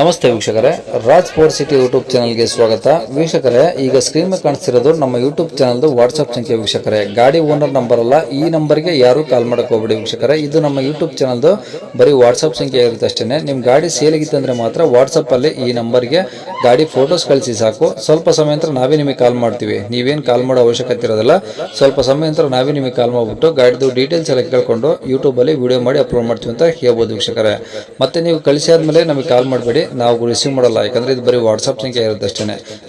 ನಮಸ್ತೆ ವೀಕ್ಷಕರೇ, Raj sports city YouTube ಚಾನಲ್ಗೆ ಸ್ವಾಗತ. ವೀಕ್ಷಕರೇ, ಈಗ ಸ್ಕ್ರೀನ್ ಮೇಲೆ ಕಾಣಿಸ್ತಿರೋದು ನಮ್ಮ ಯೂಟ್ಯೂಬ್ ಚಾನಲ್ದು ವಾಟ್ಸ್ಆಪ್ ಸಂಖ್ಯೆ. ವೀಕ್ಷಕರೇ, ಗಾಡಿ ಓನರ್ ನಂಬರ್ ಅಲ್ಲ, ಈ ನಂಬರ್ಗೆ ಯಾರು ಕಾಲ್ ಮಾಡಕ್ಕೆ ಹೋಗ್ಬೇಡಿ ವೀಕ್ಷಕರೇ. ಇದು ನಮ್ಮ ಯೂಟ್ಯೂಬ್ ಚಾನಲ್ದು ಬರೀ ವಾಟ್ಸ್ಆಪ್ ಸಂಖ್ಯೆ ಇರುತ್ತೆ ಅಷ್ಟೇ. ನಿಮ್ಮ ಗಾಡಿ ಸೇಲಿಗಿತ್ತಂದ್ರೆ ಮಾತ್ರ ವಾಟ್ಸಪ್ಪಲ್ಲಿ ಈ ನಂಬರ್ಗೆ ಗಾಡಿ ಫೋಟೋಸ್ ಕಳಿಸಿ ಸಾಕು. ಸ್ವಲ್ಪ ಸಮಯ ನಂತರ ನಾವೇ ನಿಮಗೆ ಕಾಲ್ ಮಾಡ್ತೀವಿ. ನೀವೇನು ಕಾಲ್ ಮಾಡೋ ಅವಶ್ಯಕತೆ ಇರೋದಿಲ್ಲ. ಸ್ವಲ್ಪ ಸಮಯ ನಂತರ ನಾವೇ ನಿಮಗೆ ಕಾಲ್ ಮಾಡಿಬಿಟ್ಟು ಗಾಡಿದು ಡೀಟೇಲ್ಸ್ ಎಲ್ಲ ಕೇಳ್ಕೊಂಡು ಯೂಟ್ಯೂಬಲ್ಲಿ ವಿಡಿಯೋ ಮಾಡಿ ಅಪ್ಲೋಡ್ ಮಾಡ್ತೀವಿ ಅಂತ ಹೇಳ್ಬೋದು ವೀಕ್ಷಕರೇ. ಮತ್ತೆ ನೀವು ಕಳಿಸಿ ಆದಮೇಲೆ ನಮಗೆ ಕಾಲ್ ಮಾಡಬೇಡಿ, ನಾವು ರಿಸೀವ್ ಮಾಡಲ್ಲ. ಯಾಕಂದ್ರೆ ಇದು ಬರೀ ವಾಟ್ಸ್ಆಪ್ ಸಂಖ್ಯೆ ಇರುತ್ತೆ ಅಷ್ಟೇ.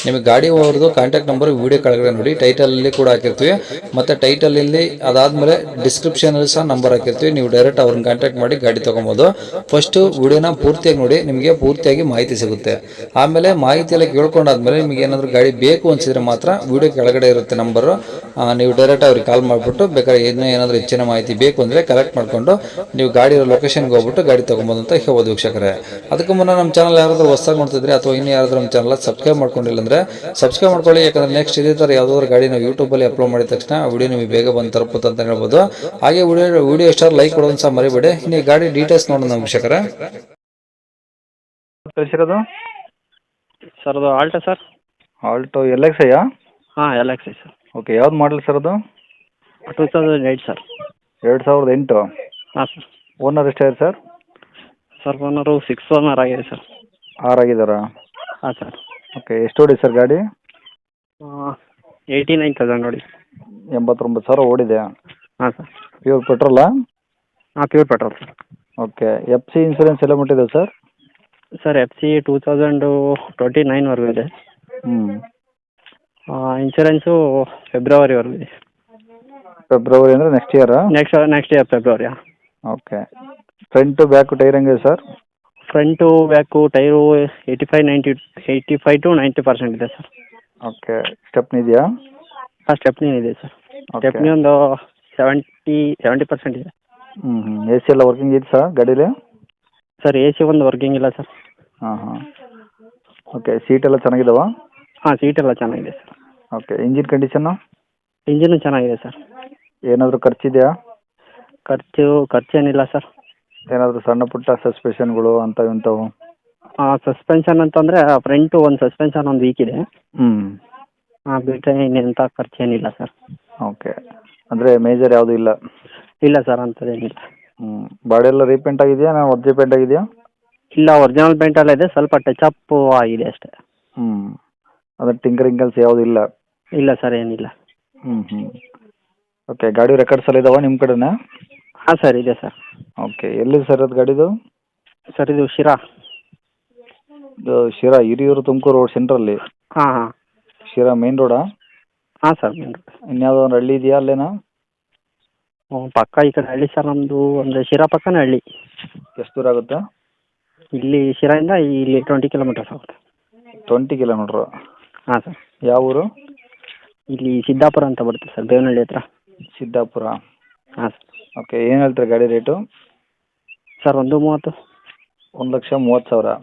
ನಿಮಗೆ ಗಾಡಿ ಅವ್ರದ್ದು ಕಾಂಟ್ಯಾಕ್ಟ್ ನಂಬರ್ ವಿಡಿಯೋ ಕೆಳಗಡೆ ನೋಡಿ, ಟೈಟಲ್ ಅಲ್ಲಿ ಕೂಡ ಹಾಕಿರ್ತೀವಿ. ಮತ್ತೆ ಟೈಟಲ್ ಇಲ್ಲಿ ಅದಾದ್ಮೇಲೆ ಡಿಸ್ಕ್ರಿಪ್ಷನ್ ಅಲ್ಲಿ ಸಹ ನಂಬರ್ ಹಾಕಿರ್ತೀವಿ. ನೀವು ಡೈರೆಕ್ಟ್ ಅವ್ರನ್ನ ಕಾಂಟ್ಯಾಕ್ಟ್ ಮಾಡಿ ಗಾಡಿ ತಗೊಬಹುದು. ಫಸ್ಟ್ ವಿಡಿಯೋನ ಪೂರ್ತಿಯಾಗಿ ನೋಡಿ, ನಿಮಗೆ ಪೂರ್ತಿಯಾಗಿ ಮಾಹಿತಿ ಸಿಗುತ್ತೆ. ಆಮೇಲೆ ಮಾಹಿತಿ ಎಲ್ಲ ಕೇಳ್ಕೊಂಡಾದ್ಮೇಲೆ ನಿಮಗೆ ಏನಾದ್ರು ಗಾಡಿ ಬೇಕು ಅನ್ಸಿದ್ರೆ ಮಾತ್ರ ವಿಡಿಯೋ ಕೆಳಗಡೆ ಇರುತ್ತೆ ನಂಬರ್, ನೀವು ಡೈರೆಕ್ಟ್ ಅವ್ರಿಗೆ ಕಾಲ್ ಮಾಡಿಬಿಟ್ಟು ಬೇಕಾದ್ರೆ ಏನಾದ್ರು ಹೆಚ್ಚಿನ ಮಾಹಿತಿ ಬೇಕು ಅಂದ್ರೆ ಕಲೆಕ್ಟ್ ಮಾಡ್ಕೊಂಡು ನೀವು ಗಾಡಿ ಲೊಕೇಶನ್ಗೆ ಹೋಗ್ಬಿಟ್ಟು ಗಾಡಿ ತಗೊಬೋದು ಅಂತ ಹೇಳ್ಬೋದು ವೀಕ್ಷಕರೇ. ಅದಕ್ಕೂ ಮುನ್ನ ನಮ್ಮ ಚಾನಲ್ ಯಾರಾದ್ರೂ ಹೊಸದಾಗಿ ನೋಡ್ತಿದ್ರೆ ಅಥವಾ ಇನ್ನು ಯಾರಾದ್ರೂ ನಮ್ಮ ಚಾನಲ್ ಸಬ್ಸ್ಕ್ರೈಬ್ ಮಾಡ್ಕೊಂಡಿಲ್ಲ ಅಂದ್ರೆ ಸಬ್ಸ್ಕ್ರೈಬ್ ಮಾಡ್ಕೊಳ್ಳಿ. ಯಾಕಂದ್ರೆ ನೆಕ್ಸ್ಟ್ ಇದೇ ತರ ಯಾವ್ದಾದ್ರು ಗಾಡಿ ನಾವು ಯೂಟ್ಯೂಬಲ್ಲಿ ಅಪ್ಲೋಡ್ ಮಾಡಿದ ತಕ್ಷಣ ವಿಡಿಯೋ ನಿಮಗೆ ಬೇಗ ಬಂದು ತಲುಪುತ್ತೆ ಅಂತ ಹೇಳ್ಬೋದು. ಹಾಗೆ ವಿಡಿಯೋ ಎಷ್ಟಾದ್ರು ಲೈಕ್ ಕೊಡೋದು ಸಹ ಮರಿಬೇಡಿ. ಇನ್ನು ಗಾಡಿ ಡೀಟೇಲ್ಸ್ ನೋಡೋಣ ವೀಕ್ಷಕರೇ. ಕಳಿಸಿರೋದು ಸರ್ ಅದು Alto sir. Alto L X ಐಯಾ? ಹಾಂ L X I sir. Okay, ಯಾವ್ದು ಮಾಡಲ್ ಸರ್ ಅದು? 2008 ಸರ್. 2008. ಹಾಂ ಸರ್. ಓನರ್ ಎಷ್ಟಾಗಿದೆ ಸರ್? ಸರ್ ಓನರು 6 ಓನರ್ ಆಗಿದೆ ಸರ್. 6 ಆಗಿದ್ದಾರಾ? ಹಾಂ ಸರ್. ಓಕೆ, ಎಷ್ಟು ಓಡಿ ಸರ್ ಗಾಡಿ? 89,000 ನೋಡಿ. 89,000 ಓಡಿದೆ. ಹಾಂ ಸರ್. ಪ್ಯೂರ್ ಪೆಟ್ರೋಲಾ? ಹಾಂ pure petrol sir. Okay, F C insurance ಎಲ್ಲ ಮುಟ್ಟಿದೆ ಸರ್? ಸರ್ ಎಫ್ ಸಿ 2029ವರೆಗೂ ಇದೆ. ಹ್ಞೂ. ಇನ್ಶೂರೆನ್ಸು ಫೆಬ್ರವರಿವರೆಗೂ ಇದೆ. ಫೆಬ್ರವರಿ ಅಂದರೆ ನೆಕ್ಸ್ಟ್ ಇಯರಾ? Next year February. Okay, front back tyre ಹೆಂಗಿದೆ ಸರ್? ಫ್ರಂಟು ಬ್ಯಾಕು ಟೈರು 85 to 90% ಇದೆ ಸರ್. ಓಕೆ, ಸ್ಟೆಪ್ನಿ ಇದೆಯಾ? ಹಾಂ ಸ್ಟೆಪ್ನಿ ಇದೆ ಸರ್. ಸ್ಟೆಪ್ನಿ ಒಂದು 70% ಇದೆ. ಎ ಸಿ ಎಲ್ಲ ವರ್ಕಿಂಗ್ ಇದೆ ಸರ್ ಗಾಡೀಲಿ? ಸರ್ ಎ ಸಿ ಒಂದು ವರ್ಕಿಂಗ್ ಇಲ್ಲ ಸರ್. ಹಾಂ. ಓಕೆ, ಸೀಟ್ ಎಲ್ಲ ಚೆನ್ನಾಗಿದಾವ? ಹಾಂ ಸೀಟ್ ಎಲ್ಲ ಚೆನ್ನಾಗಿದೆ sir. Okay, engine condition? Engine ಚೆನ್ನಾಗಿದೆ ಸರ್. ಏನಾದರೂ ಖರ್ಚಿದೆಯಾ? ಖರ್ಚೇನಿಲ್ಲ ಸರ್. ಏನಾದರೂ ಸಣ್ಣ ಪುಟ್ಟ ಸಸ್ಪೆಷನ್ಗಳು ಅಂತ ಇಂಥವು? ಸಸ್ಪೆನ್ಷನ್ ಅಂತಂದರೆ ಫ್ರಂಟು ಒಂದು ಸಸ್ಪೆನ್ಷನ್ ಒಂದು ವೀಕ್ ಇದೆ. ಬಿಟ್ಟರೆ ಇನ್ನೆಂಥ ಖರ್ಚೇನಿಲ್ಲ ಸರ್. ಓಕೆ, ಅಂದರೆ ಮೇಜರ್ ಯಾವುದೂ ಇಲ್ಲ? ಇಲ್ಲ ಸರ್ ಅಂಥದ್ದೇನಿಲ್ಲ. ಬಾಡಿ ಎಲ್ಲ ರೀಪೇಂಟ್ ಆಗಿದೆಯಾ, ಒರ್ಜಿ ಪೇಂಟ್ ಆಗಿದೆಯಾ? ಇಲ್ಲ ಒರಿಜಿನಲ್ ಪೇಂಟೆಲ್ಲ ಇದೆ, ಸ್ವಲ್ಪ ಟಚ್ ಅಪ್ ಆಗಿದೆ ಅಷ್ಟೇ. ಅಂದರೆ ಟಿಂಕರಿಂಗಲ್ಸ್ ಯಾವುದೂ ಇಲ್ಲ? ಇಲ್ಲ ಸರ್ ಏನಿಲ್ಲ. ಓಕೆ, ಗಾಡಿ ರೆಕಾರ್ಡ್ಸ್ ಎಲ್ಲ ಇದಾವ ನಿಮ್ಮ ಕಡೆನಾ? ಹಾಂ ಸರ್ ಇದೆ ಸರ್. ಓಕೆ, ಎಲ್ಲಿದೆ ಸರ್ ಅದು ಗಾಡಿದು? ಸರ್ ಇದು ಶಿರಾ. ಶಿರಾ ಹಿರಿಯೂರು ತುಮಕೂರು ರೋಡ್ ಸೆಂಟ್ರಲ್ಲಿ? ಹಾಂ. ಶಿರಾ ಮೇನ್ ರೋಡಾ? ಹಾಂ ಸರ್ ಮೇನ್ ರೋಡ್. ಇನ್ಯಾವುದೋ ಒಂದು ಹಳ್ಳಿ ಇದೆಯಾ ಅಲ್ಲೇನಾ? ಪಕ್ಕ ಈ ಕಡೆ ಹಳ್ಳಿ ಸರ್ ನಮ್ಮದು, ಅಂದರೆ ಶಿರಾ ಪಕ್ಕನೇ ಹಳ್ಳಿ. ಎಷ್ಟು ದೂರ ಆಗುತ್ತೆ? ಇಲ್ಲಿ ಶಿರಾಯಿಂದ ಇಲ್ಲಿ 20 ಕಿಲೋಮೀಟರ್ಸ್ ಆಗುತ್ತೆ. 20 ಕಿಲೋಮೀಟ್ರು? ಹಾಂ ಸರ್. ಯಾವ ಊರು? ಇಲ್ಲಿ ಸಿದ್ದಾಪುರ ಅಂತ ಬರುತ್ತೆ ಸರ್, ಬೇವನಹಳ್ಳಿ ಹತ್ರ. ಸಿದ್ದಾಪುರ. ಹಾಂ ಸರ್. ಓಕೆ, ಏನು ಹೇಳ್ತಾರೆ ಗಾಡಿ ರೇಟು? ಸರ್ 1:30. 1,30,000?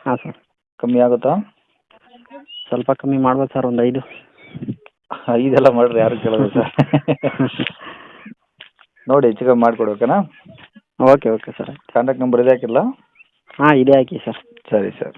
ಹಾಂ ಸರ್. ಕಮ್ಮಿ ಆಗುತ್ತಾ? ಸ್ವಲ್ಪ ಕಮ್ಮಿ ಮಾಡ್ಬೋದು ಸರ್, ಒಂದು 5. 5 ಮಾಡಿರಿ, ಯಾರು ಕೇಳೋದು ಸರ್. ನೋಡಿ ಹೆಚ್ಚು ಕಮ್ಮಿ ಮಾಡಿಕೊಡಿ, ಓಕೆನಾ? Okay sir. ಕಾಂಟ್ಯಾಕ್ಟ್ ನಂಬರ್ ಇದೆ ಹಾಕಿಲ್ಲ? ಹಾಂ ಇದೆ ಹಾಕಿ ಸರ್. ಸರಿ ಸರ್.